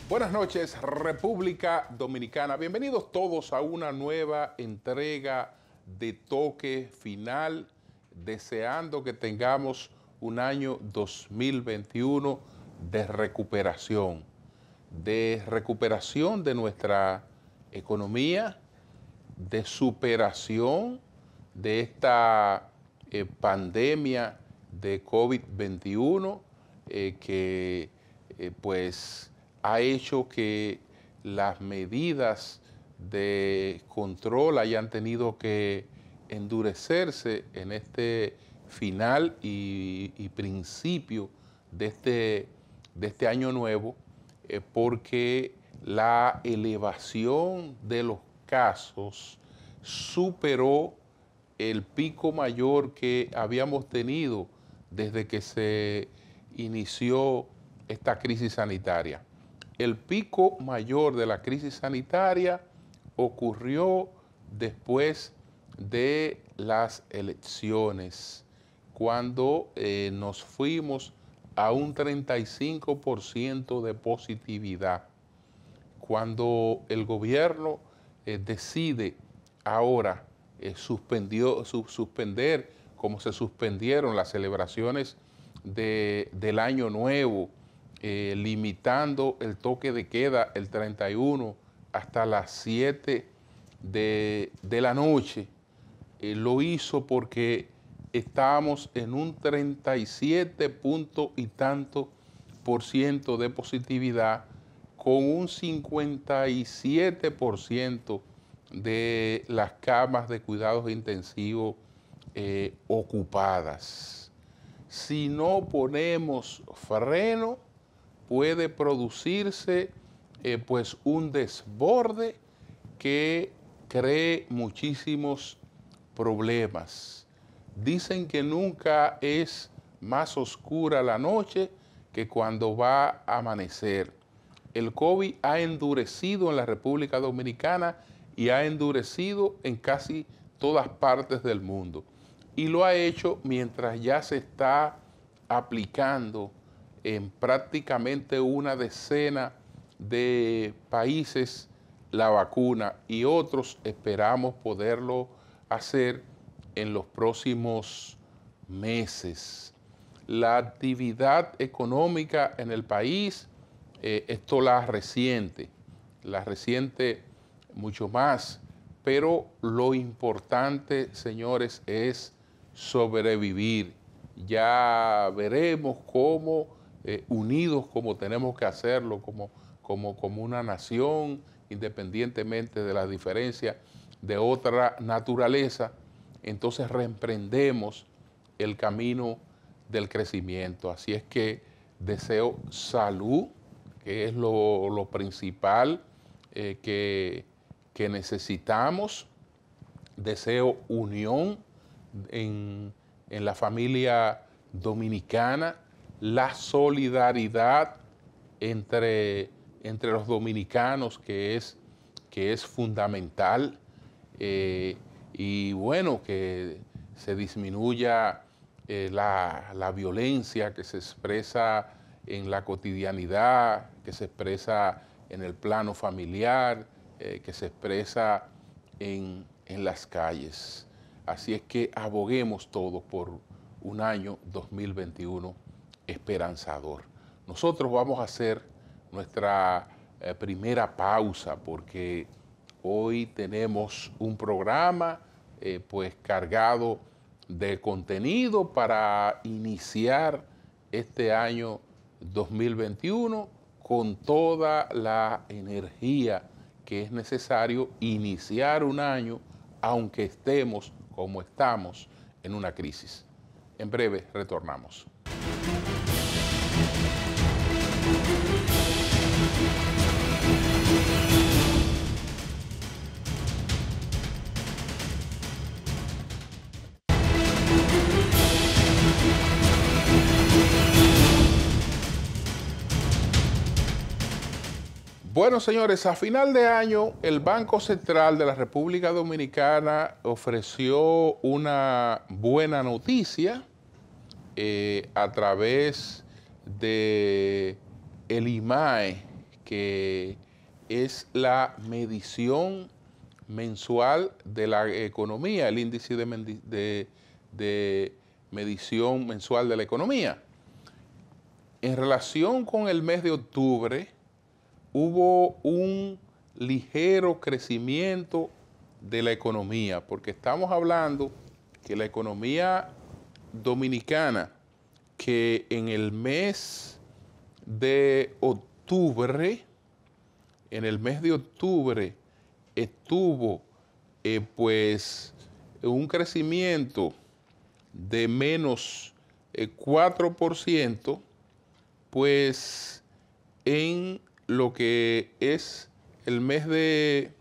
Buenas noches, República Dominicana. Bienvenidos todos a una nueva entrega de Toque Final, deseando que tengamos un año 2021 de recuperación de nuestra economía, de superación de esta pandemia de COVID-21 que pues ha hecho que las medidas de control hayan tenido que endurecerse en este final y principio de este año nuevo, porque la elevación de los casos superó el pico mayor que habíamos tenido desde que se inició esta crisis sanitaria. El pico mayor de la crisis sanitaria ocurrió después de las elecciones, cuando nos fuimos a un 35% de positividad. Cuando el gobierno decide ahora suspender, como se suspendieron las celebraciones del Año Nuevo, limitando el toque de queda el 31 hasta las 7 de la noche. Lo hizo porque estábamos en un 37 punto y tanto por ciento de positividad, con un 57% de las camas de cuidados intensivos ocupadas. Si no ponemos freno, puede producirse pues un desborde que cree muchísimos problemas. Dicen que nunca es más oscura la noche que cuando va a amanecer. El COVID ha endurecido en la República Dominicana y ha endurecido en casi todas partes del mundo. Y lo ha hecho mientras ya se está aplicando en prácticamente una decena de países la vacuna, y otros esperamos poderlo hacer en los próximos meses. La actividad económica en el país, esto la resiente mucho más, pero lo importante, señores, es sobrevivir. Ya veremos cómo, unidos como tenemos que hacerlo, como una nación, independientemente de las diferencias de otra naturaleza, entonces reemprendemos el camino del crecimiento. Así es que deseo salud, que es lo principal que necesitamos. Deseo unión en la familia dominicana, la solidaridad entre los dominicanos, que es fundamental, y bueno, que se disminuya la violencia que se expresa en la cotidianidad, que se expresa en el plano familiar, que se expresa en las calles. Así es que aboguemos todos por un año 2021 esperanzador. Nosotros vamos a hacer nuestra primera pausa, porque hoy tenemos un programa pues cargado de contenido para iniciar este año 2021 con toda la energía que es necesario iniciar un año, aunque estemos como estamos en una crisis. En breve retornamos. Bueno, señores, a final de año, el Banco Central de la República Dominicana ofreció una buena noticia a través de el IMAE, que es la medición mensual de la economía, el índice de medición mensual de la economía. En relación con el mes de octubre, hubo un ligero crecimiento de la economía, porque estamos hablando que la economía dominicana, que en el mes de octubre, estuvo pues un crecimiento de menos 4%, pues en lo que es el mes de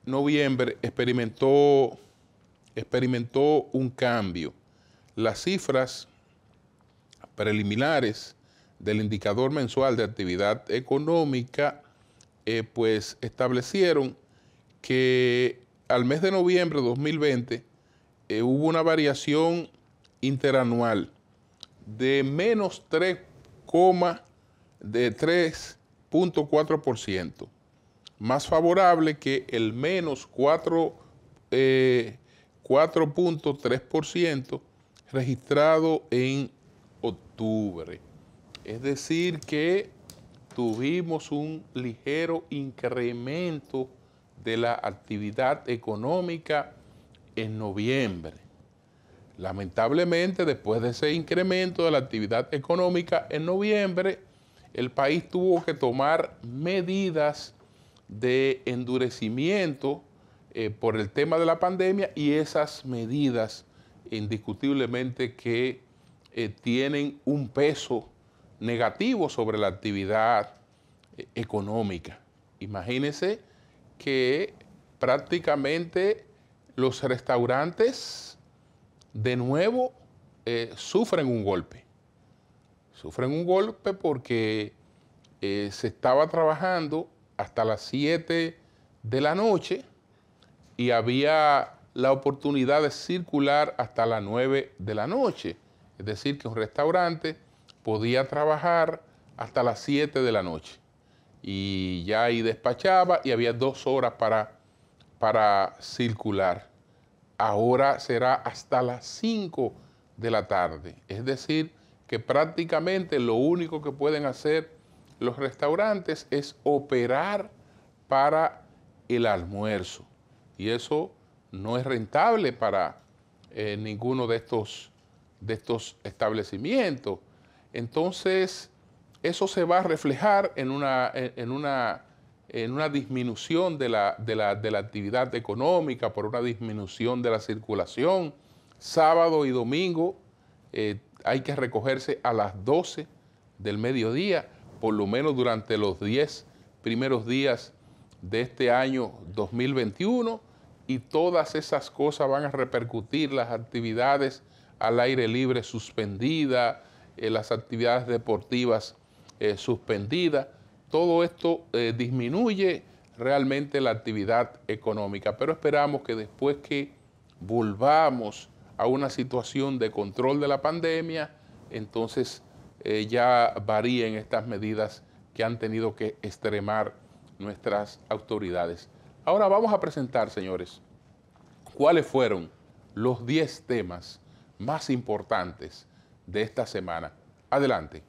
noviembre experimentó un cambio. Las cifras preliminares del indicador mensual de actividad económica pues establecieron que al mes de noviembre de 2020 hubo una variación interanual de menos 3.4%, más favorable que el menos 4.3% registrado en octubre. Es decir, que tuvimos un ligero incremento de la actividad económica en noviembre. Lamentablemente, después de ese incremento de la actividad económica en noviembre, el país tuvo que tomar medidas de endurecimiento por el tema de la pandemia, y esas medidas indiscutiblemente que tienen un peso negativo sobre la actividad económica. Imagínense que prácticamente los restaurantes de nuevo sufren un golpe. Sufren un golpe porque se estaba trabajando hasta las 7 de la noche y había la oportunidad de circular hasta las 9 de la noche. Es decir, que un restaurante podía trabajar hasta las 7 de la noche y ya ahí despachaba y había 2 horas para circular. Ahora será hasta las 5 de la tarde. Es decir, que prácticamente lo único que pueden hacer los restaurantes es operar para el almuerzo. Y eso no es rentable para ninguno de estos establecimientos. Entonces, eso se va a reflejar en una disminución de la actividad económica, por una disminución de la circulación. Sábado y domingo hay que recogerse a las 12 del mediodía, por lo menos durante los 10 primeros días de este año 2021, y todas esas cosas van a repercutir las actividades al aire libre suspendidas, las actividades deportivas suspendidas. Todo esto disminuye realmente la actividad económica, pero esperamos que después que volvamos a una situación de control de la pandemia, entonces ya varíen estas medidas que han tenido que extremar nuestras autoridades. Ahora vamos a presentar, señores, cuáles fueron los 10 temas más importantes de esta semana. Adelante.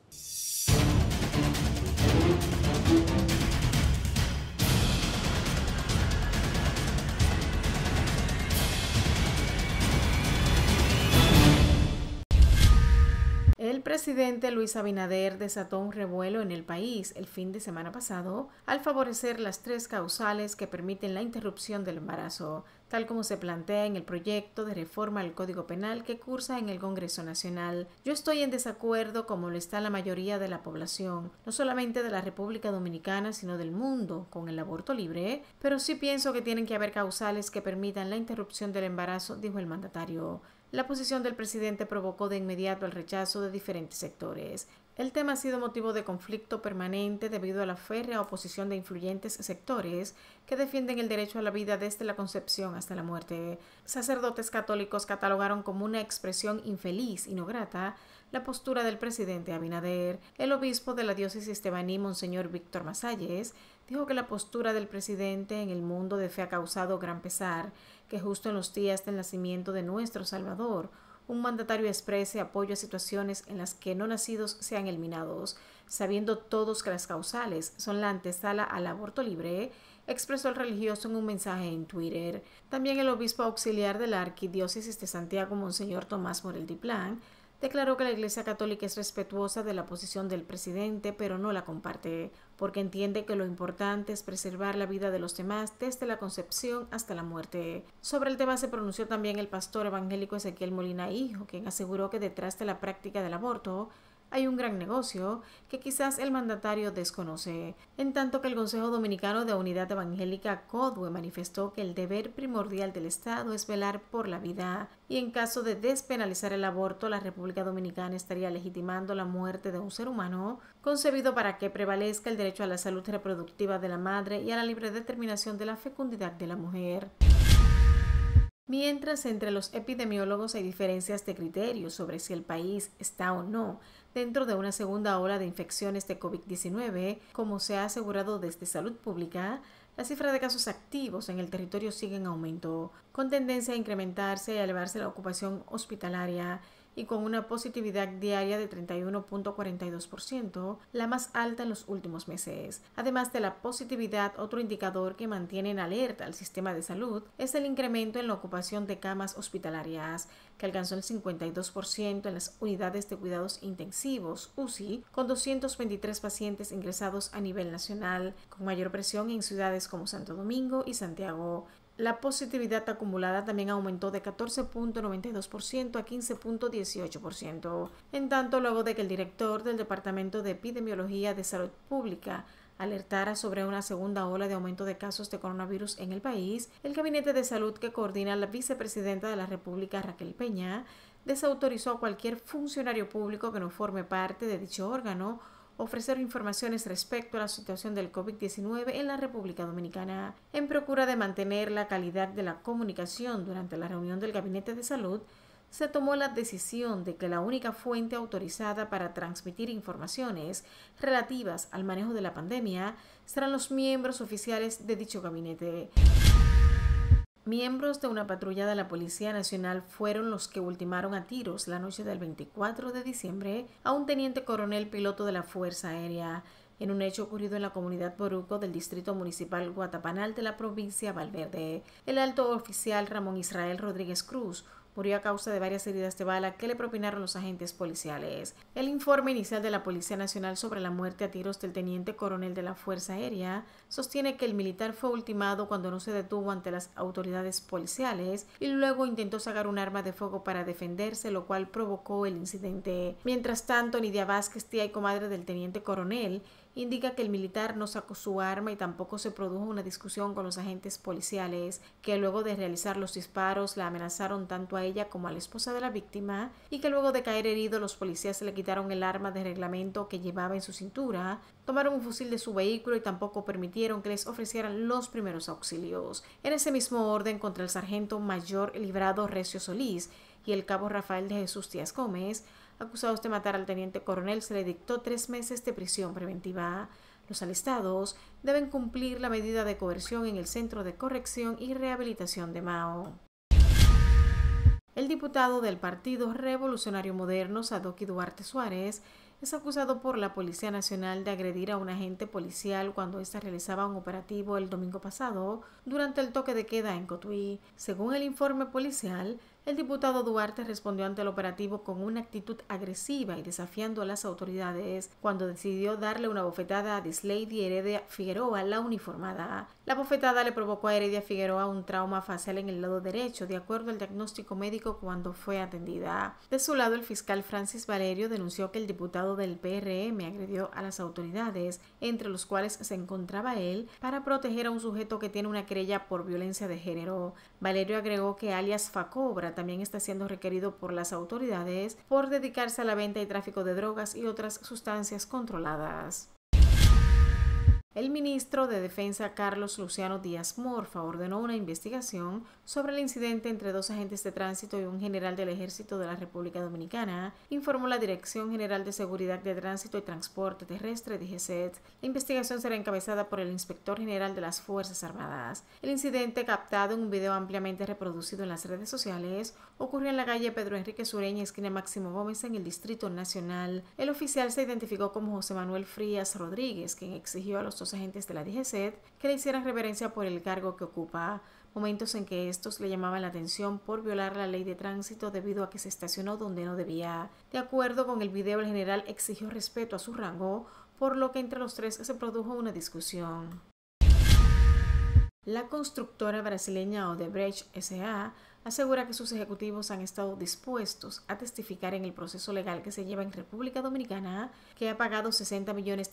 El presidente Luis Abinader desató un revuelo en el país el fin de semana pasado al favorecer las 3 causales que permiten la interrupción del embarazo, tal como se plantea en el proyecto de reforma al Código Penal que cursa en el Congreso Nacional. Yo estoy en desacuerdo, como lo está la mayoría de la población, no solamente de la República Dominicana, sino del mundo, con el aborto libre, pero sí pienso que tienen que haber causales que permitan la interrupción del embarazo, dijo el mandatario. La posición del presidente provocó de inmediato el rechazo de diferentes sectores. El tema ha sido motivo de conflicto permanente debido a la férrea oposición de influyentes sectores que defienden el derecho a la vida desde la concepción hasta la muerte. Sacerdotes católicos catalogaron como una expresión infeliz y no grata la postura del presidente Abinader. El obispo de la diócesis tebaní, Monseñor Víctor Masalles, dijo que la postura del presidente en el mundo de fe ha causado gran pesar, que justo en los días del nacimiento de nuestro Salvador, un mandatario exprese apoyo a situaciones en las que no nacidos sean eliminados, sabiendo todos que las causales son la antesala al aborto libre, expresó el religioso en un mensaje en Twitter. También el obispo auxiliar de la Arquidiócesis de Santiago, Monseñor Tomás Morel Diplán, declaró que la Iglesia Católica es respetuosa de la posición del presidente, pero no la comparte, porque entiende que lo importante es preservar la vida de los demás desde la concepción hasta la muerte. Sobre el tema se pronunció también el pastor evangélico Ezequiel Molina Hijo, quien aseguró que detrás de la práctica del aborto hay un gran negocio que quizás el mandatario desconoce, en tanto que el Consejo Dominicano de Unidad Evangélica CODUE manifestó que el deber primordial del Estado es velar por la vida y en caso de despenalizar el aborto, la República Dominicana estaría legitimando la muerte de un ser humano concebido para que prevalezca el derecho a la salud reproductiva de la madre y a la libre determinación de la fecundidad de la mujer. Mientras entre los epidemiólogos hay diferencias de criterios sobre si el país está o no dentro de una segunda ola de infecciones de COVID-19, como se ha asegurado desde Salud Pública, la cifra de casos activos en el territorio sigue en aumento, con tendencia a incrementarse y a elevarse la ocupación hospitalaria y con una positividad diaria de 31.42%, la más alta en los últimos meses. Además de la positividad, otro indicador que mantiene en alerta al sistema de salud es el incremento en la ocupación de camas hospitalarias, que alcanzó el 52% en las unidades de cuidados intensivos, UCI, con 223 pacientes ingresados a nivel nacional, con mayor presión en ciudades como Santo Domingo y Santiago. La positividad acumulada también aumentó de 14.92% a 15.18%. En tanto, luego de que el director del Departamento de Epidemiología de Salud Pública alertara sobre una segunda ola de aumento de casos de coronavirus en el país, el Gabinete de Salud que coordina la vicepresidenta de la República, Raquel Peña, desautorizó a cualquier funcionario público que no forme parte de dicho órgano ofrecer informaciones respecto a la situación del COVID-19 en la República Dominicana. En procura de mantener la calidad de la comunicación durante la reunión del Gabinete de Salud, se tomó la decisión de que la única fuente autorizada para transmitir informaciones relativas al manejo de la pandemia serán los miembros oficiales de dicho gabinete. Miembros de una patrulla de la Policía Nacional fueron los que ultimaron a tiros la noche del 24 de diciembre a un teniente coronel piloto de la Fuerza Aérea, en un hecho ocurrido en la comunidad Boruco del distrito municipal Guatapanal de la provincia Valverde. El alto oficial Ramón Israel Rodríguez Cruz murió a causa de varias heridas de bala que le propinaron los agentes policiales. El informe inicial de la Policía Nacional sobre la muerte a tiros del teniente coronel de la Fuerza Aérea sostiene que el militar fue ultimado cuando no se detuvo ante las autoridades policiales y luego intentó sacar un arma de fuego para defenderse, lo cual provocó el incidente. Mientras tanto, Nidia Vázquez, tía y comadre del teniente coronel, indica que el militar no sacó su arma y tampoco se produjo una discusión con los agentes policiales, que luego de realizar los disparos la amenazaron tanto a ella como a la esposa de la víctima, y que luego de caer herido los policías le quitaron el arma de reglamento que llevaba en su cintura, tomaron un fusil de su vehículo y tampoco permitieron que les ofrecieran los primeros auxilios. En ese mismo orden, contra el sargento mayor Librado Recio Solís y el cabo Rafael de Jesús Díaz Gómez, acusados de matar al teniente coronel, se le dictó 3 meses de prisión preventiva. Los arrestados deben cumplir la medida de coerción en el Centro de Corrección y Rehabilitación de Mao. El diputado del Partido Revolucionario Moderno, Sadoki Duarte Suárez, es acusado por la Policía Nacional de agredir a un agente policial cuando ésta realizaba un operativo el domingo pasado durante el toque de queda en Cotuí. Según el informe policial, el diputado Duarte respondió ante el operativo con una actitud agresiva y desafiando a las autoridades cuando decidió darle una bofetada a Dislady Heredia Figueroa, la uniformada. La bofetada le provocó a Heredia Figueroa un trauma facial en el lado derecho, de acuerdo al diagnóstico médico cuando fue atendida. De su lado, el fiscal Francis Valerio denunció que el diputado del PRM agredió a las autoridades, entre los cuales se encontraba él, para proteger a un sujeto que tiene una querella por violencia de género. Valerio agregó que alias Facobra también está siendo requerido por las autoridades por dedicarse a la venta y tráfico de drogas y otras sustancias controladas. El ministro de Defensa, Carlos Luciano Díaz Morfa, ordenó una investigación sobre el incidente entre dos agentes de tránsito y un general del Ejército de la República Dominicana, informó la Dirección General de Seguridad de Tránsito y Transporte Terrestre, DGCET. La investigación será encabezada por el Inspector General de las Fuerzas Armadas. El incidente, captado en un video ampliamente reproducido en las redes sociales, ocurrió en la calle Pedro Enrique Sureña, esquina Máximo Gómez, en el Distrito Nacional. El oficial se identificó como José Manuel Frías Rodríguez, quien exigió a los dos agentes de la DGCET que le hicieran reverencia por el cargo que ocupa, momentos en que estos le llamaban la atención por violar la ley de tránsito debido a que se estacionó donde no debía. De acuerdo con el video, el general exigió respeto a su rango, por lo que entre los tres se produjo una discusión. La constructora brasileña Odebrecht S.A. asegura que sus ejecutivos han estado dispuestos a testificar en el proceso legal que se lleva en República Dominicana, que ha pagado $60 millones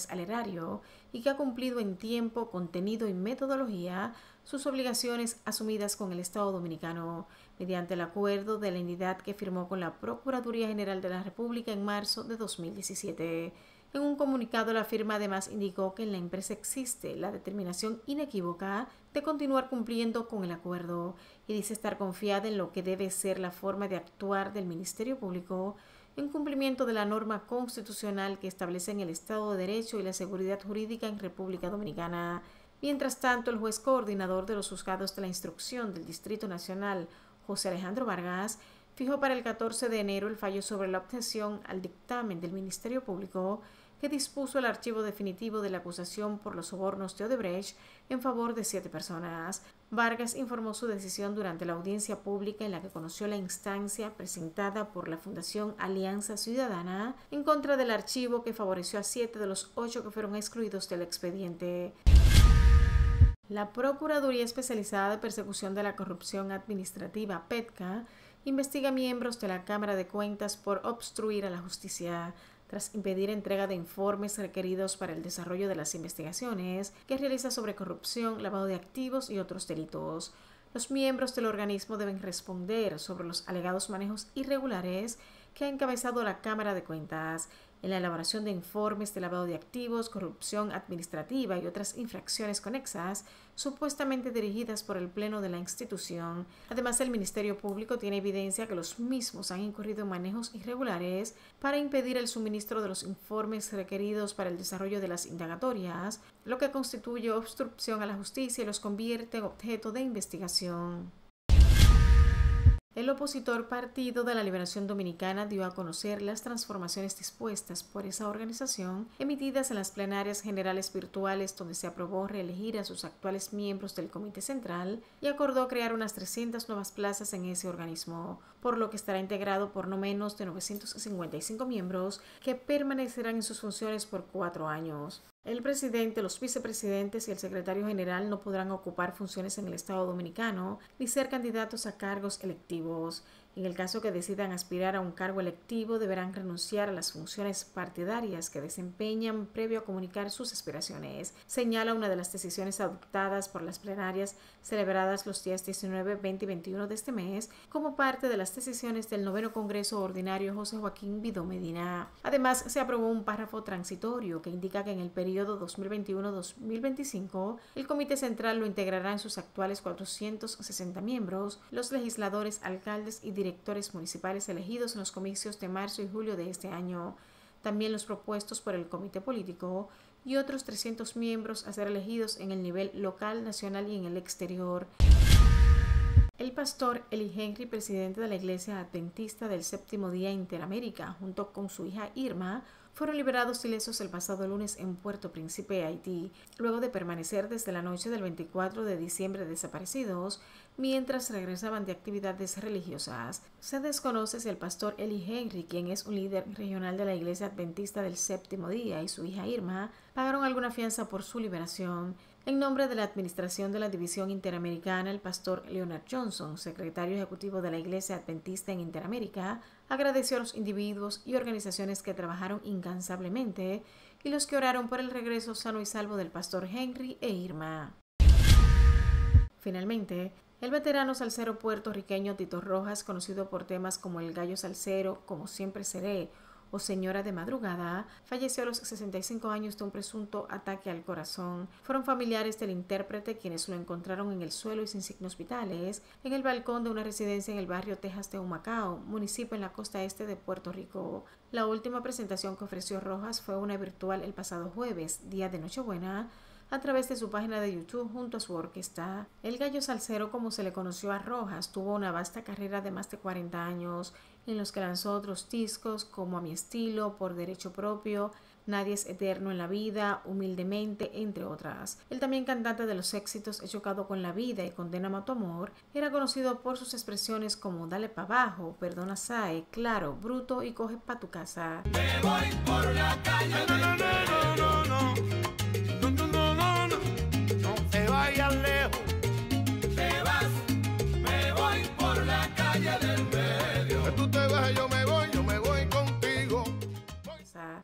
al erario y que ha cumplido en tiempo, contenido y metodología sus obligaciones asumidas con el Estado Dominicano mediante el acuerdo de la entidad que firmó con la Procuraduría General de la República en marzo de 2017. En un comunicado, la firma además indicó que en la empresa existe la determinación inequívoca de continuar cumpliendo con el acuerdo y dice estar confiada en lo que debe ser la forma de actuar del Ministerio Público en cumplimiento de la norma constitucional que establecen el Estado de Derecho y la seguridad jurídica en República Dominicana. Mientras tanto, el juez coordinador de los juzgados de la instrucción del Distrito Nacional, José Alejandro Vargas, fijó para el 14 de enero el fallo sobre la objeción al dictamen del Ministerio Público que dispuso el archivo definitivo de la acusación por los sobornos de Odebrecht en favor de 7 personas. Vargas informó su decisión durante la audiencia pública en la que conoció la instancia presentada por la Fundación Alianza Ciudadana en contra del archivo que favoreció a 7 de los 8 que fueron excluidos del expediente. La Procuraduría Especializada de Persecución de la Corrupción Administrativa, PETCA, investiga miembros de la Cámara de Cuentas por obstruir a la justicia, tras impedir entrega de informes requeridos para el desarrollo de las investigaciones que realiza sobre corrupción, lavado de activos y otros delitos. Los miembros del organismo deben responder sobre los alegados manejos irregulares que ha encabezado la Cámara de Cuentas en la elaboración de informes de lavado de activos, corrupción administrativa y otras infracciones conexas supuestamente dirigidas por el Pleno de la institución. Además, el Ministerio Público tiene evidencia que los mismos han incurrido en manejos irregulares para impedir el suministro de los informes requeridos para el desarrollo de las indagatorias, lo que constituye obstrucción a la justicia y los convierte en objeto de investigación. El opositor Partido de la Liberación Dominicana dio a conocer las transformaciones dispuestas por esa organización emitidas en las plenarias generales virtuales donde se aprobó reelegir a sus actuales miembros del Comité Central y acordó crear unas 300 nuevas plazas en ese organismo, por lo que estará integrado por no menos de 955 miembros que permanecerán en sus funciones por 4 años. El presidente, los vicepresidentes y el secretario general no podrán ocupar funciones en el Estado Dominicano ni ser candidatos a cargos electivos. En el caso que decidan aspirar a un cargo electivo, deberán renunciar a las funciones partidarias que desempeñan previo a comunicar sus aspiraciones, señala una de las decisiones adoptadas por las plenarias celebradas los días 19, 20 y 21 de este mes como parte de las decisiones del 9º Congreso Ordinario José Joaquín Vidó Medina. Además, se aprobó un párrafo transitorio que indica que en el periodo 2021-2025 el Comité Central lo integrará en sus actuales 460 miembros, los legisladores, alcaldes y directores municipales elegidos en los comicios de marzo y julio de este año, también los propuestos por el Comité Político y otros 300 miembros a ser elegidos en el nivel local, nacional y en el exterior. El pastor Eli Henry, presidente de la Iglesia Adventista del Séptimo Día Interamérica, junto con su hija Irma, fueron liberados ilesos el pasado lunes en Puerto Príncipe, Haití, luego de permanecer desde la noche del 24 de diciembre desaparecidos mientras regresaban de actividades religiosas. Se desconoce si el pastor Eli Henry, quien es un líder regional de la Iglesia Adventista del Séptimo Día, y su hija Irma pagaron alguna fianza por su liberación. En nombre de la Administración de la División Interamericana, el pastor Leonard Johnson, secretario ejecutivo de la Iglesia Adventista en Interamérica, agradeció a los individuos y organizaciones que trabajaron incansablemente y los que oraron por el regreso sano y salvo del pastor Henry e Irma. Finalmente, El veterano salsero puertorriqueño Tito Rojas, conocido por temas como El Gallo Salsero, Como Siempre Seré o Señora de Madrugada, falleció a los 65 años de un presunto ataque al corazón. Fueron familiares del intérprete quienes lo encontraron en el suelo y sin signos vitales en el balcón de una residencia en el barrio Texas de Humacao, municipio en la costa este de Puerto Rico. La última presentación que ofreció Rojas fue una virtual el pasado jueves, día de Nochebuena, a través de su página de YouTube junto a su orquesta. El Gallo Salsero, como se le conoció a Rojas, tuvo una vasta carrera de más de 40 años, en los que lanzó otros discos como A Mi Estilo, Por Derecho Propio, Nadie es Eterno en la Vida, Humildemente, entre otras. El también cantante de los éxitos He Chocado con la Vida y Condéname a tu Amor, era conocido por sus expresiones como Dale pa' abajo, Perdona Sae, Claro, Bruto y Coge pa' tu casa. Me voy por la calle del vayas lejos, te vas, me voy por la calle del medio. Que tú te vas, yo me voy contigo.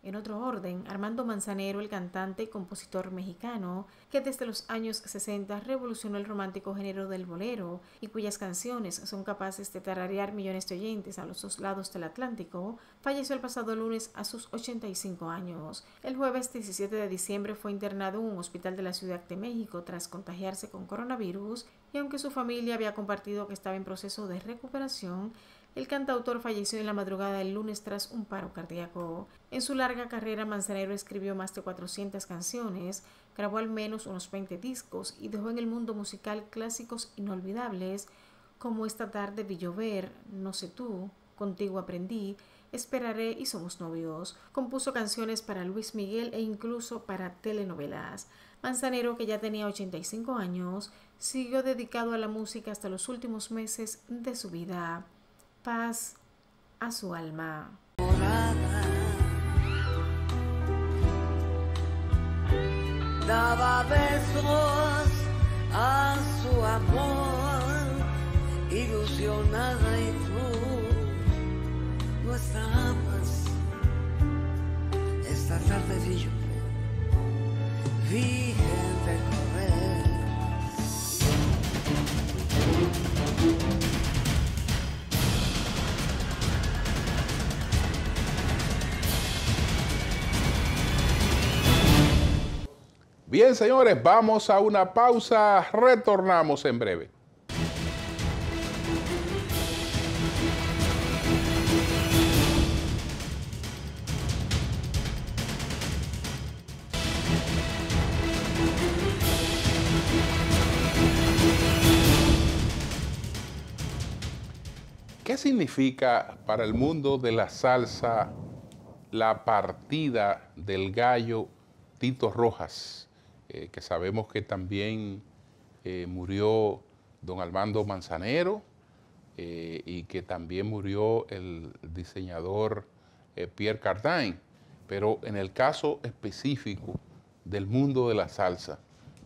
En otro orden, Armando Manzanero, el cantante y compositor mexicano, que desde los años 60 revolucionó el romántico género del bolero y cuyas canciones son capaces de tararear millones de oyentes a los dos lados del Atlántico, falleció el pasado lunes a sus 85 años. El jueves 17 de diciembre fue internado en un hospital de la Ciudad de México tras contagiarse con coronavirus y aunque su familia había compartido que estaba en proceso de recuperación, el cantautor falleció en la madrugada del lunes tras un paro cardíaco. En su larga carrera, Manzanero escribió más de 400 canciones, grabó al menos unos 20 discos y dejó en el mundo musical clásicos inolvidables como Esta tarde vi llover, No sé tú, Contigo aprendí, Esperaré y Somos novios. Compuso canciones para Luis Miguel e incluso para telenovelas. Manzanero, que ya tenía 85 años, siguió dedicado a la música hasta los últimos meses de su vida. Paz a su alma. Daba besos a su amor, ilusionada y tú no estabas. Esta tarde vi yo, virgen de correr. Bien, señores, vamos a una pausa, retornamos en breve. ¿Qué significa para el mundo de la salsa la partida del gallo Tito Rojas? Que sabemos que también murió don Armando Manzanero y que también murió el diseñador Pierre Cardin. Pero en el caso específico del mundo de la salsa,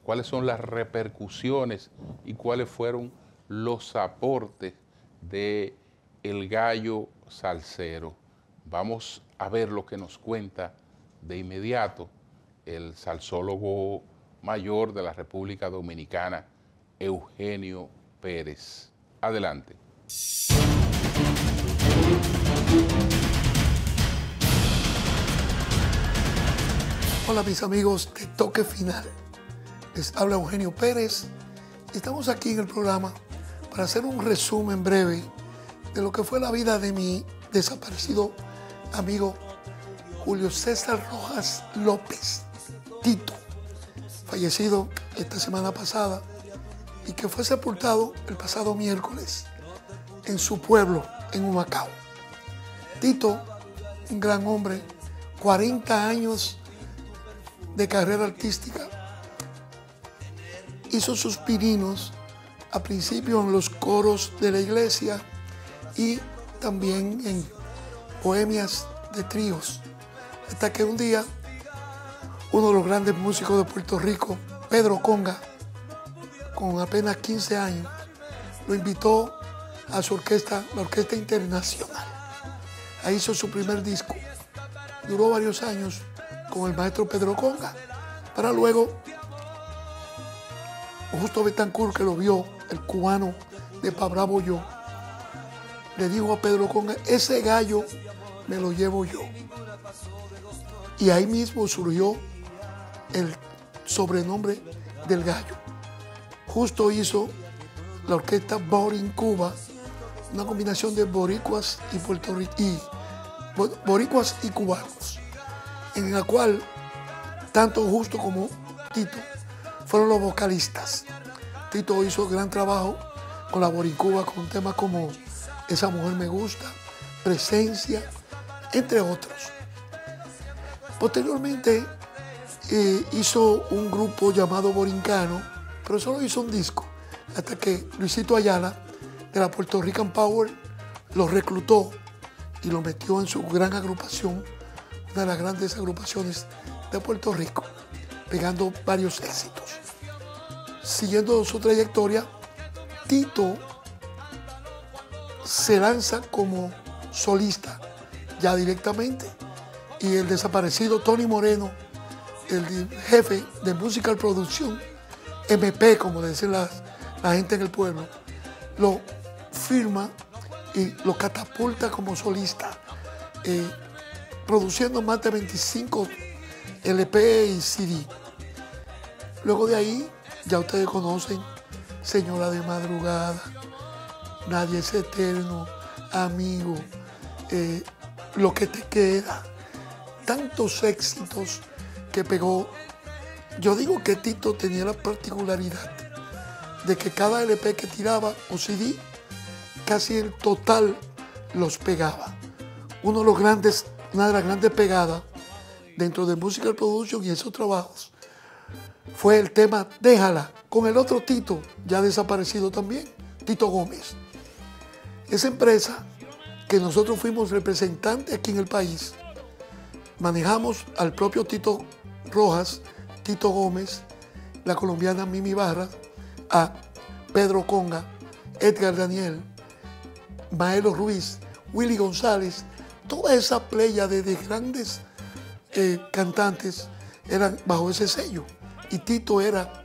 ¿cuáles son las repercusiones y cuáles fueron los aportes de el gallo salsero? Vamos a ver lo que nos cuenta de inmediato el salsólogo mayor de la República Dominicana, Eugenio Pérez. Adelante. Hola mis amigos de Toque Final, les habla Eugenio Pérez. Estamos aquí en el programa para hacer un resumen breve de lo que fue la vida de mi desaparecido amigo Julio César Rojas López, Tito, fallecido esta semana pasada y que fue sepultado el pasado miércoles en su pueblo, en Humacao. Tito, un gran hombre, 40 años de carrera artística, hizo sus pininos a principio en los coros de la iglesia y también en bohemias de tríos, hasta que un día uno de los grandes músicos de Puerto Rico, Pedro Conga, con apenas 15 años, lo invitó a su orquesta, la Orquesta Internacional. Ahí hizo su primer disco. Duró varios años con el maestro Pedro Conga, para luego Justo Betancourt, que lo vio, el cubano de Pa' Bravo Yo, le dijo a Pedro Conga, ese gallo me lo llevo yo. Y ahí mismo surgió el sobrenombre del gallo. Justo hizo la orquesta Borin Cuba, una combinación de boricuas y boricuas y cubanos, en la cual tanto Justo como Tito fueron los vocalistas. Tito hizo gran trabajo con la Borincuba con temas como Esa mujer me gusta, Presencia, entre otros. Posteriormente hizo un grupo llamado Borincano, pero solo hizo un disco, hasta que Luisito Ayala, de la Puerto Rican Power, lo reclutó y lo metió en su gran agrupación, una de las grandes agrupaciones de Puerto Rico, pegando varios éxitos. Siguiendo su trayectoria, Tito se lanza como solista ya directamente, y el desaparecido Tony Moreno, el jefe de Musical Production, MP, como le dicen la gente en el pueblo, lo firma y lo catapulta como solista, produciendo más de 25 LP y CD. Luego de ahí, ya ustedes conocen Señora de Madrugada, Nadie es Eterno, Amigo, Lo que te queda. Tantos éxitos que pegó. Yo digo que Tito tenía la particularidad de que cada LP que tiraba o CD, casi el total los pegaba. Una de las grandes pegadas dentro de Musical Production y esos trabajos fue el tema Déjala, con el otro Tito, ya desaparecido también, Tito Gómez. Esa empresa que nosotros fuimos representantes aquí en el país, manejamos al propio Tito Rojas, Tito Gómez, la colombiana Mimi Barra, a Pedro Conga, Edgar Daniel, Maelo Ruiz, Willy González, toda esa playa de grandes cantantes eran bajo ese sello. Y Tito era,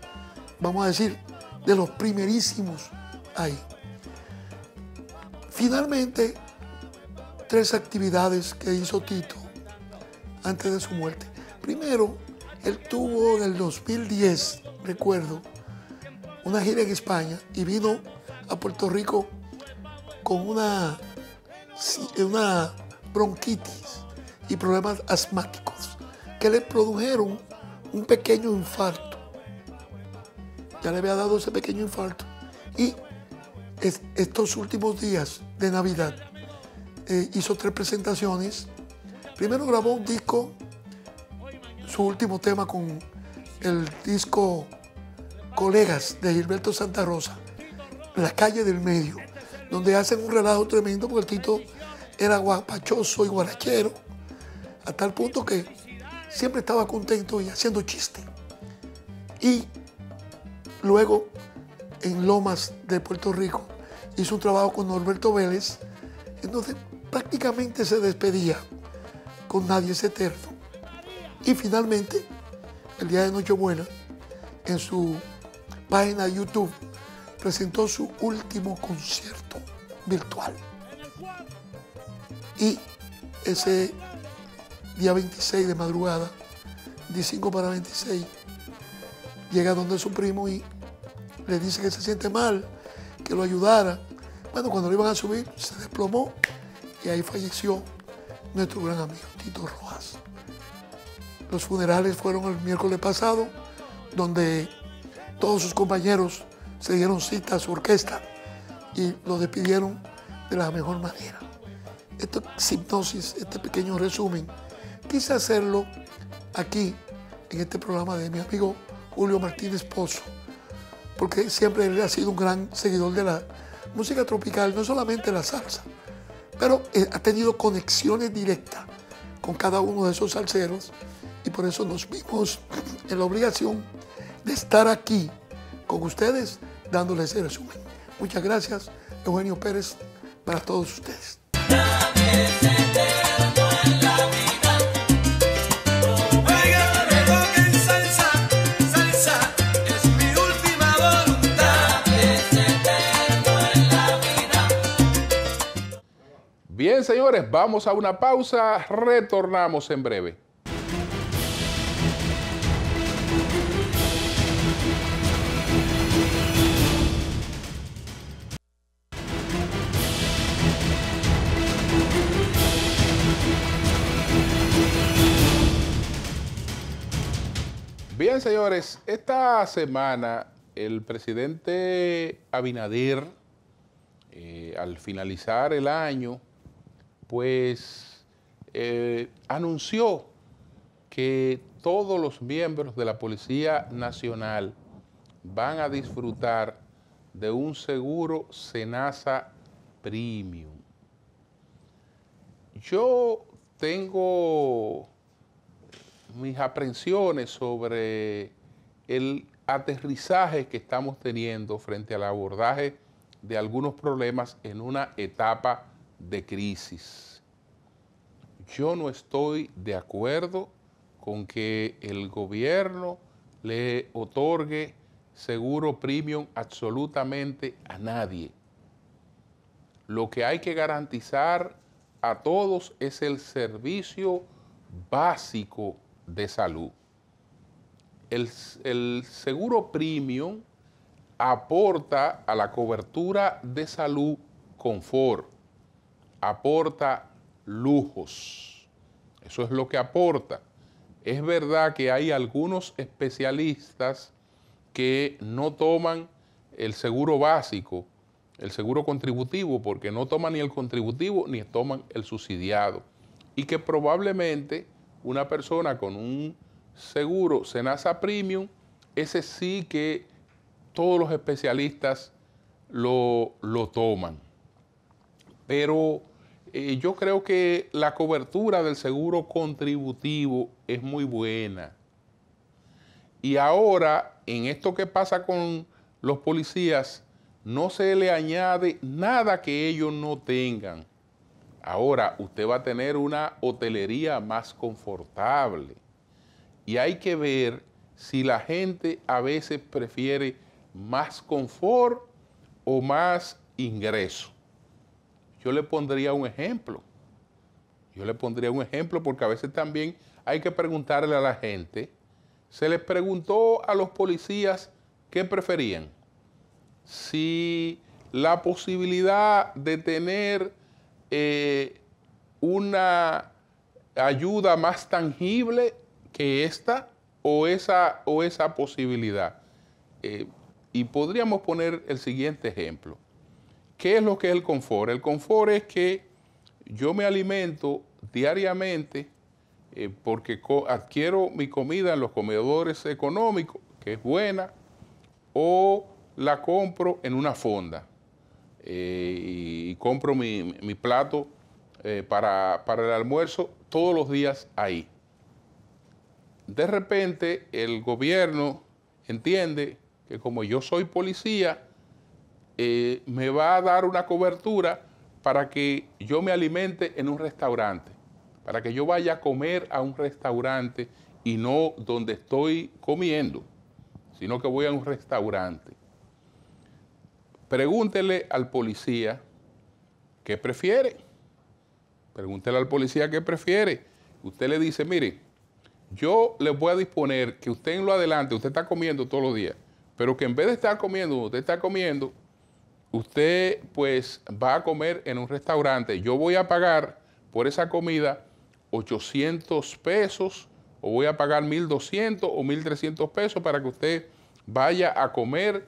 vamos a decir, de los primerísimos ahí. Finalmente, 3 actividades que hizo Tito antes de su muerte. Primero, él tuvo en el 2010, recuerdo, una gira en España y vino a Puerto Rico con una bronquitis y problemas asmáticos que le produjeron un pequeño infarto. Ya le había dado ese pequeño infarto. Y estos últimos días de Navidad hizo 3 presentaciones. Primero grabó un disco, su último tema con el disco Colegas de Gilberto Santa Rosa, La Calle del Medio, donde hacen un relajo tremendo porque el Tito era guapachoso y guarachero, a tal punto que siempre estaba contento y haciendo chiste. Y luego en Lomas de Puerto Rico hizo un trabajo con Norberto Vélez, entonces prácticamente se despedía con Nadie es Eterno. Y finalmente, el día de Nochebuena, en su página de YouTube, presentó su último concierto virtual. Y ese día 26 de madrugada, 15 para 26, llega donde su primo y le dice que se siente mal, que lo ayudara. Bueno, cuando lo iban a subir, se desplomó y ahí falleció nuestro gran amigo Tito Rojas. Los funerales fueron el miércoles pasado, donde todos sus compañeros se dieron cita a su orquesta y lo despidieron de la mejor manera. Esto es hipnosis, este pequeño resumen. Quise hacerlo aquí, en este programa de mi amigo Julio Martínez Pozo, porque siempre él ha sido un gran seguidor de la música tropical, no solamente la salsa, pero ha tenido conexiones directas con cada uno de esos salseros y por eso nos vimos en la obligación de estar aquí con ustedes dándoles ese resumen. Muchas gracias, Eugenio Pérez, para todos ustedes. Oiga, me toquen salsa, salsa es mi última voz. Bien, señores, vamos a una pausa, retornamos en breve. Bien, señores, esta semana el presidente Abinader, al finalizar el año, pues anunció que todos los miembros de la Policía Nacional van a disfrutar de un seguro Senasa Premium. Yo tengo mis aprensiones sobre el aterrizaje que estamos teniendo frente al abordaje de algunos problemas en una etapa de crisis. Yo no estoy de acuerdo con que el gobierno le otorgue seguro premium absolutamente a nadie. Lo que hay que garantizar a todos es el servicio básico de salud. El seguro premium aporta a la cobertura de salud confort, aporta lujos. Eso es lo que aporta. Es verdad que hay algunos especialistas que no toman el seguro básico, el seguro contributivo, porque no toman ni el contributivo ni toman el subsidiado. Y que probablemente una persona con un seguro Senasa Premium, ese sí que todos los especialistas lo toman. Pero yo creo que la cobertura del seguro contributivo es muy buena. Y ahora, en esto que pasa con los policías, no se le añade nada que ellos no tengan. Ahora, usted va a tener una hotelería más confortable. Y hay que ver si la gente a veces prefiere más confort o más ingreso. Yo le pondría un ejemplo. Porque a veces también hay que preguntarle a la gente. Se les preguntó a los policías qué preferían. Si la posibilidad de tener una ayuda más tangible que esta o esa posibilidad. Y podríamos poner el siguiente ejemplo. ¿Qué es lo que es el confort? El confort es que yo me alimento diariamente porque adquiero mi comida en los comedores económicos, que es buena, o la compro en una fonda. Y compro mi plato para el almuerzo todos los días ahí. De repente el gobierno entiende que como yo soy policía, me va a dar una cobertura para que yo me alimente en un restaurante, para que yo vaya a comer a un restaurante y no donde estoy comiendo, sino que voy a un restaurante. Pregúntele al policía qué prefiere. Pregúntele al policía qué prefiere. Usted le dice, mire, yo le voy a disponer que usted en lo adelante, usted está comiendo todos los días, pero que en vez de estar comiendo, usted pues va a comer en un restaurante. Yo voy a pagar por esa comida 800 pesos o voy a pagar 1.200 o 1.300 pesos para que usted vaya a coma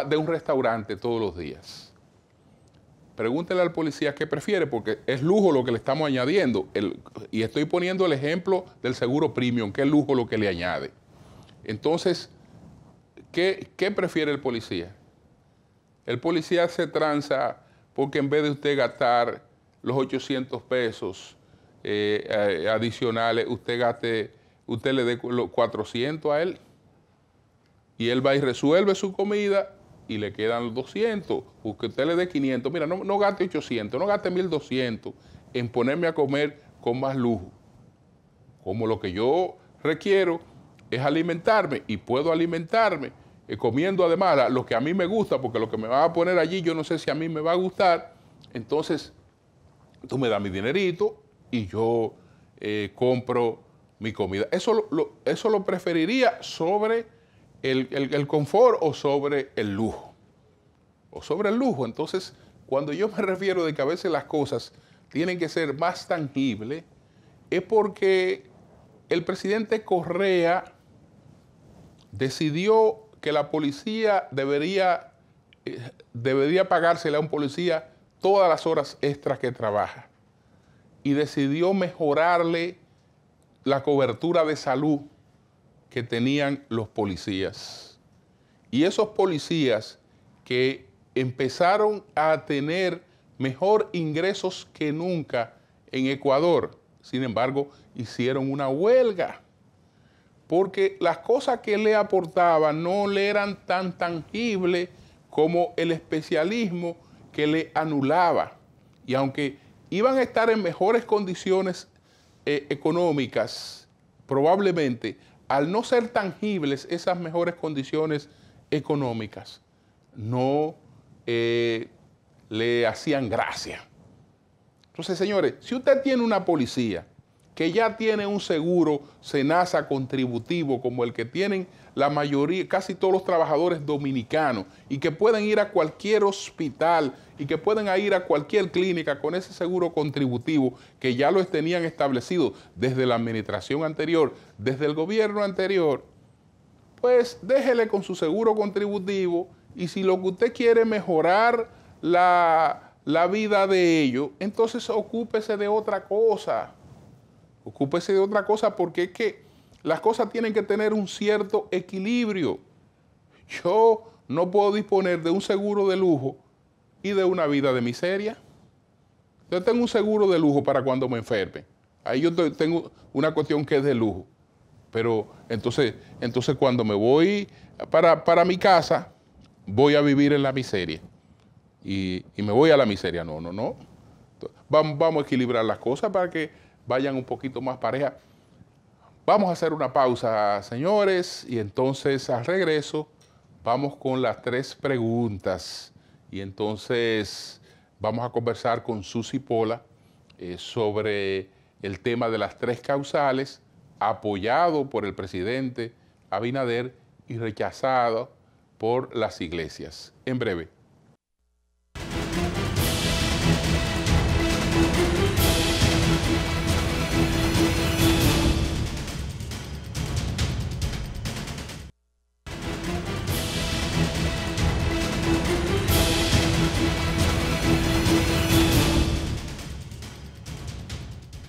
de un restaurante todos los días. Pregúntele al policía qué prefiere, porque es lujo lo que le estamos añadiendo. Y estoy poniendo el ejemplo del seguro premium, que es lujo lo que le añade. Entonces, ¿qué prefiere el policía? El policía se tranza porque en vez de usted gastar los 800 pesos adicionales, usted le dé los 400 a él. Y él va y resuelve su comida y le quedan los 200. Porque usted le dé 500. Mira, no gaste 800, no gaste 1.200 en ponerme a comer con más lujo. Como lo que yo requiero es alimentarme y puedo alimentarme comiendo además lo que a mí me gusta, porque lo que me va a poner allí yo no sé si a mí me va a gustar. Entonces, tú me das mi dinerito y yo compro mi comida. Eso lo preferiría sobre el confort o sobre el lujo. O sobre el lujo. Entonces, cuando yo me refiero de que a veces las cosas tienen que ser más tangibles, es porque el presidente Correa decidió que la policía debería pagársele a un policía todas las horas extras que trabaja. Y decidió mejorarle la cobertura de salud que tenían los policías. Y esos policías que empezaron a tener mejor ingresos que nunca en Ecuador, sin embargo, hicieron una huelga, porque las cosas que le aportaban no le eran tan tangibles como el especialismo que le anulaba. Y aunque iban a estar en mejores condiciones económicas, probablemente, al no ser tangibles esas mejores condiciones económicas, no le hacían gracia. Entonces, señores, si usted tiene una policía que ya tiene un seguro SENASA contributivo como el que tienen la mayoría, casi todos los trabajadores dominicanos, y que pueden ir a cualquier hospital y que pueden ir a cualquier clínica con ese seguro contributivo que ya lo tenían establecido desde la administración anterior, desde el gobierno anterior, pues déjele con su seguro contributivo, y si lo que usted quiere es mejorar la vida de ellos, entonces ocúpese de otra cosa. Ocúpese de otra cosa, porque es que las cosas tienen que tener un cierto equilibrio. Yo no puedo disponer de un seguro de lujo y de una vida de miseria. Yo tengo un seguro de lujo para cuando me enferme. Ahí yo tengo una cuestión que es de lujo. Pero entonces cuando me voy para mi casa, voy a vivir en la miseria. Y me voy a la miseria. No. Vamos a equilibrar las cosas para que vayan un poquito más parejas. Vamos a hacer una pausa, señores, y entonces al regreso vamos con las 3 preguntas. Y entonces vamos a conversar con Susy Pola sobre el tema de las 3 causales, apoyado por el presidente Abinader y rechazado por las iglesias. En breve.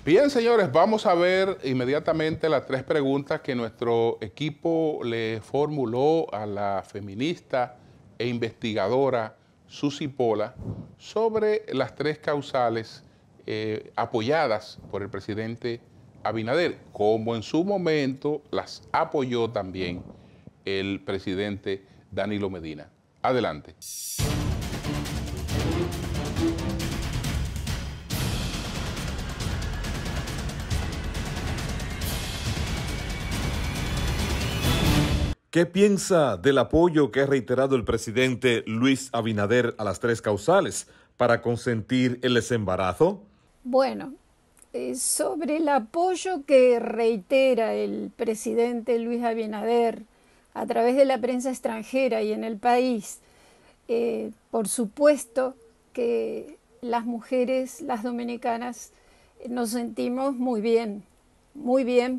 Bien, señores, vamos a ver inmediatamente las 3 preguntas que nuestro equipo le formuló a la feminista e investigadora Susy Pola sobre las 3 causales apoyadas por el presidente Abinader, como en su momento las apoyó también el presidente Danilo Medina. Adelante. ¿Qué piensa del apoyo que ha reiterado el presidente Luis Abinader a las 3 causales para consentir el desembarazo? Bueno, sobre el apoyo que reitera el presidente Luis Abinader a través de la prensa extranjera y en el país, por supuesto que las mujeres, las dominicanas, nos sentimos muy bien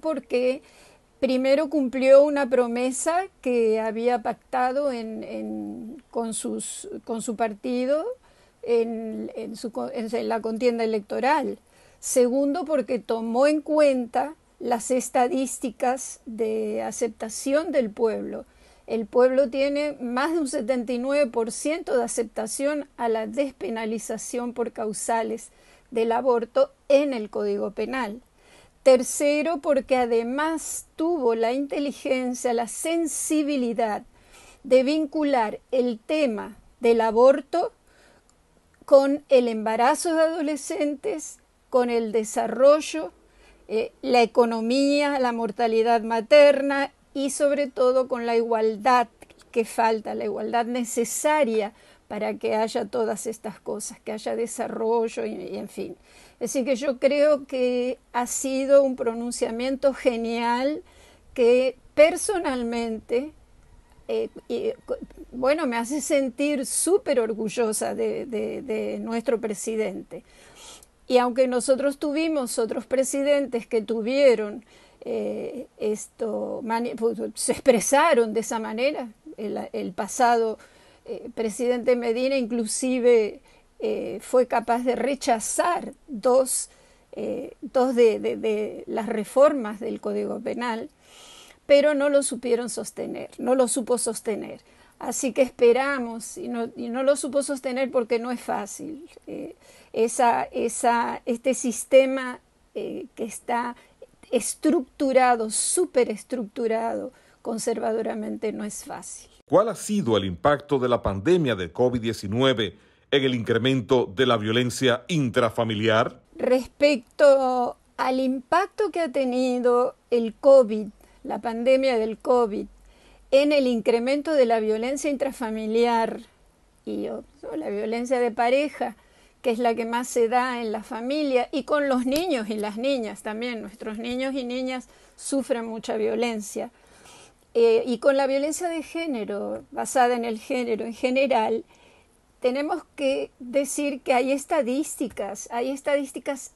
porque primero cumplió una promesa que había pactado con su partido en la contienda electoral. Segundo, porque tomó en cuenta las estadísticas de aceptación del pueblo. El pueblo tiene más de un 79% de aceptación a la despenalización por causales del aborto en el Código Penal. Tercero, porque además tuvo la inteligencia, la sensibilidad de vincular el tema del aborto con el embarazo de adolescentes, con el desarrollo, la economía, la mortalidad materna y sobre todo con la igualdad que falta, la igualdad necesaria para que haya todas estas cosas, que haya desarrollo y en fin. Es decir, que yo creo que ha sido un pronunciamiento genial que personalmente, bueno, me hace sentir súper orgullosa de nuestro presidente. Y aunque nosotros tuvimos otros presidentes que tuvieron se expresaron de esa manera, el pasado presidente Medina inclusive fue capaz de rechazar dos de las reformas del Código Penal, pero no lo supieron sostener, no lo supo sostener. Así que esperamos, y no lo supo sostener porque no es fácil. Este sistema que está estructurado, superestructurado, conservadoramente no es fácil. ¿Cuál ha sido el impacto de la pandemia de COVID-19 en el incremento de la violencia intrafamiliar? Respecto al impacto que ha tenido el COVID, la pandemia del COVID, en el incremento de la violencia intrafamiliar y la violencia de pareja, que es la que más se da en la familia, y con los niños y las niñas también. Nuestros niños y niñas sufren mucha violencia. Y con la violencia de género, basada en el género en general, tenemos que decir que hay estadísticas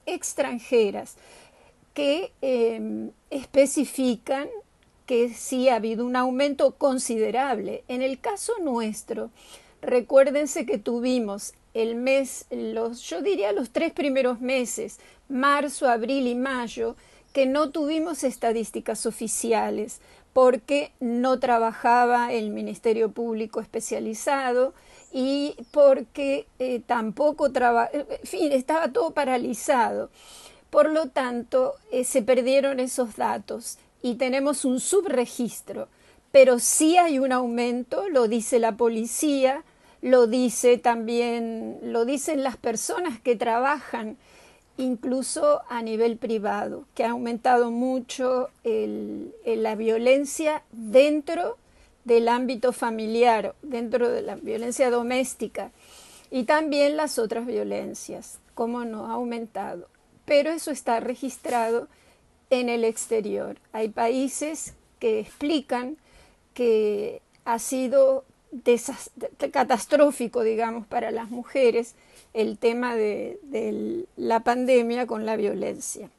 extranjeras que especifican que sí ha habido un aumento considerable. En el caso nuestro, recuérdense que tuvimos yo diría los 3 primeros meses, marzo, abril y mayo, que no tuvimos estadísticas oficiales porque no trabajaba el Ministerio Público especializado y porque tampoco en fin, estaba todo paralizado. Por lo tanto, se perdieron esos datos y tenemos un subregistro, pero sí hay un aumento, lo dice la policía, lo dicen las personas que trabajan incluso a nivel privado, que ha aumentado mucho la violencia dentro del ámbito familiar, dentro de la violencia doméstica y también las otras violencias, cómo no ha aumentado. Pero eso está registrado en el exterior. Hay países que explican que ha sido catastrófico, digamos, para las mujeres el tema de la pandemia con la violencia.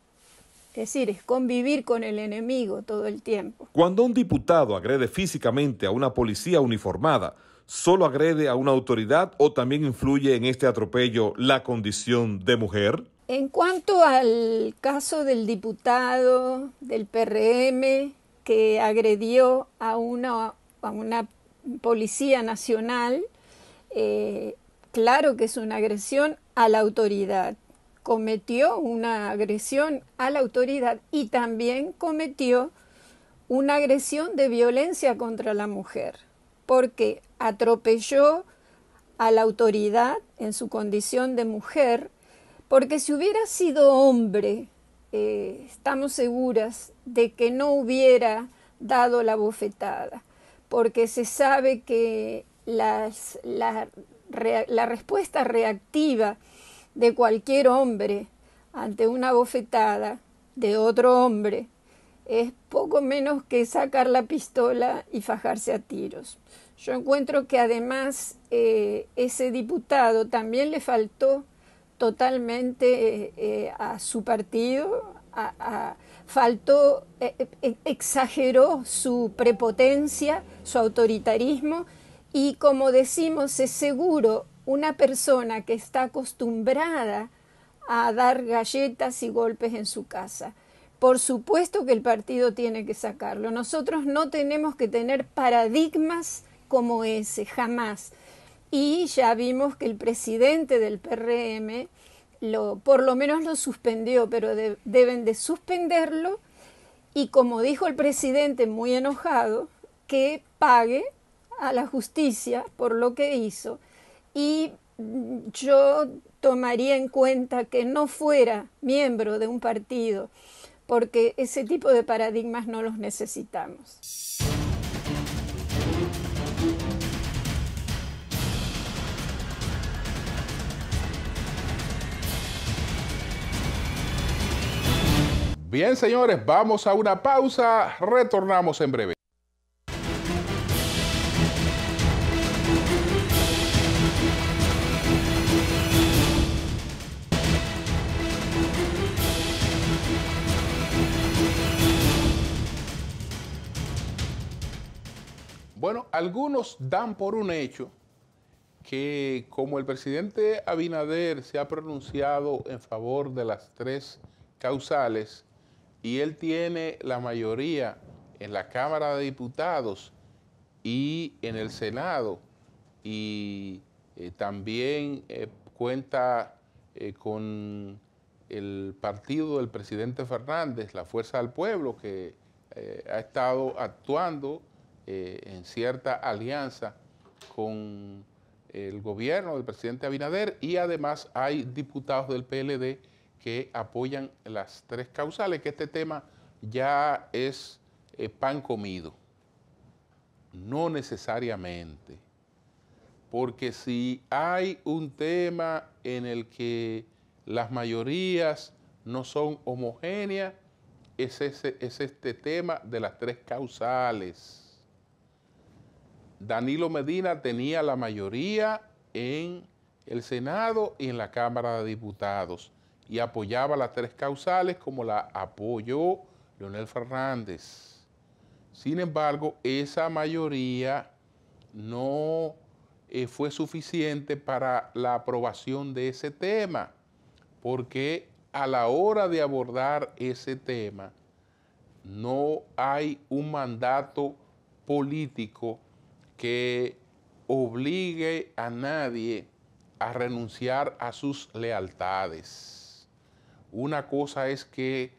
Es decir, es convivir con el enemigo todo el tiempo. Cuando un diputado agrede físicamente a una policía uniformada, ¿solo agrede a una autoridad o también influye en este atropello la condición de mujer? En cuanto al caso del diputado del PRM que agredió a una Policía Nacional, claro que es una agresión a la autoridad. Cometió una agresión a la autoridad y también cometió una agresión de violencia contra la mujer, porque atropelló a la autoridad en su condición de mujer, porque si hubiera sido hombre, estamos seguras de que no hubiera dado la bofetada, porque se sabe que la respuesta reactiva de cualquier hombre ante una bofetada de otro hombre es poco menos que sacar la pistola y fajarse a tiros. Yo encuentro que además ese diputado también le faltó totalmente a su partido, exageró su prepotencia, su autoritarismo, y como decimos, es seguro una persona que está acostumbrada a dar galletas y golpes en su casa. Por supuesto que el partido tiene que sacarlo. Nosotros no tenemos que tener paradigmas como ese, jamás. Y ya vimos que el presidente del PRM por lo menos lo suspendió, pero deben de suspenderlo y, como dijo el presidente muy enojado, que pague a la justicia por lo que hizo. Y yo tomaría en cuenta que no fuera miembro de un partido, porque ese tipo de paradigmas no los necesitamos. Bien, señores, vamos a una pausa, retornamos en breve. Bueno, algunos dan por un hecho que como el presidente Abinader se ha pronunciado en favor de las 3 causales y él tiene la mayoría en la Cámara de Diputados y en el Senado y también cuenta con el partido del presidente Fernández, la Fuerza del Pueblo, que ha estado actuando en cierta alianza con el gobierno del presidente Abinader, y además hay diputados del PLD que apoyan las 3 causales, que este tema ya es pan comido. No necesariamente, porque si hay un tema en el que las mayorías no son homogéneas, es este tema de las 3 causales. Danilo Medina tenía la mayoría en el Senado y en la Cámara de Diputados y apoyaba las 3 causales como la apoyó Leonel Fernández. Sin embargo, esa mayoría no fue suficiente para la aprobación de ese tema, porque a la hora de abordar ese tema no hay un mandato político que obligue a nadie a renunciar a sus lealtades. Una cosa es que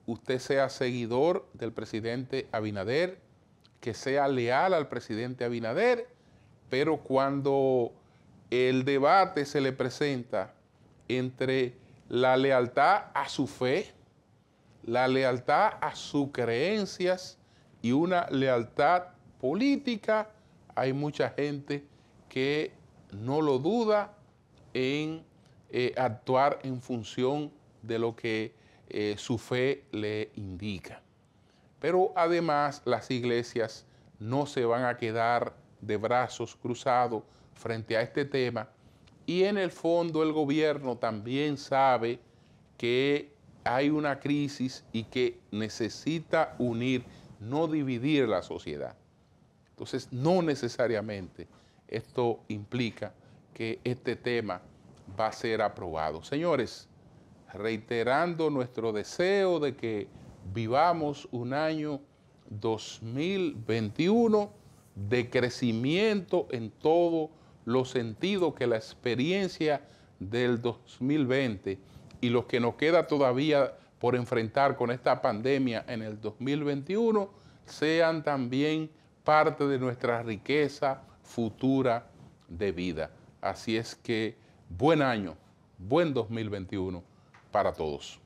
usted sea seguidor del presidente Abinader, que sea leal al presidente Abinader, pero cuando el debate se le presenta entre la lealtad a su fe, la lealtad a sus creencias y una lealtad política, hay mucha gente que no lo duda en actuar en función de lo que su fe le indica. Pero además las iglesias no se van a quedar de brazos cruzados frente a este tema, y en el fondo el gobierno también sabe que hay una crisis y que necesita unir, no dividir la sociedad. Entonces, no necesariamente esto implica que este tema va a ser aprobado. Señores, reiterando nuestro deseo de que vivamos un año 2021 de crecimiento en todos los sentidos, que la experiencia del 2020 y lo que nos queda todavía por enfrentar con esta pandemia en el 2021 sean también parte de nuestra riqueza futura de vida. Así es que buen año, buen 2021 para todos.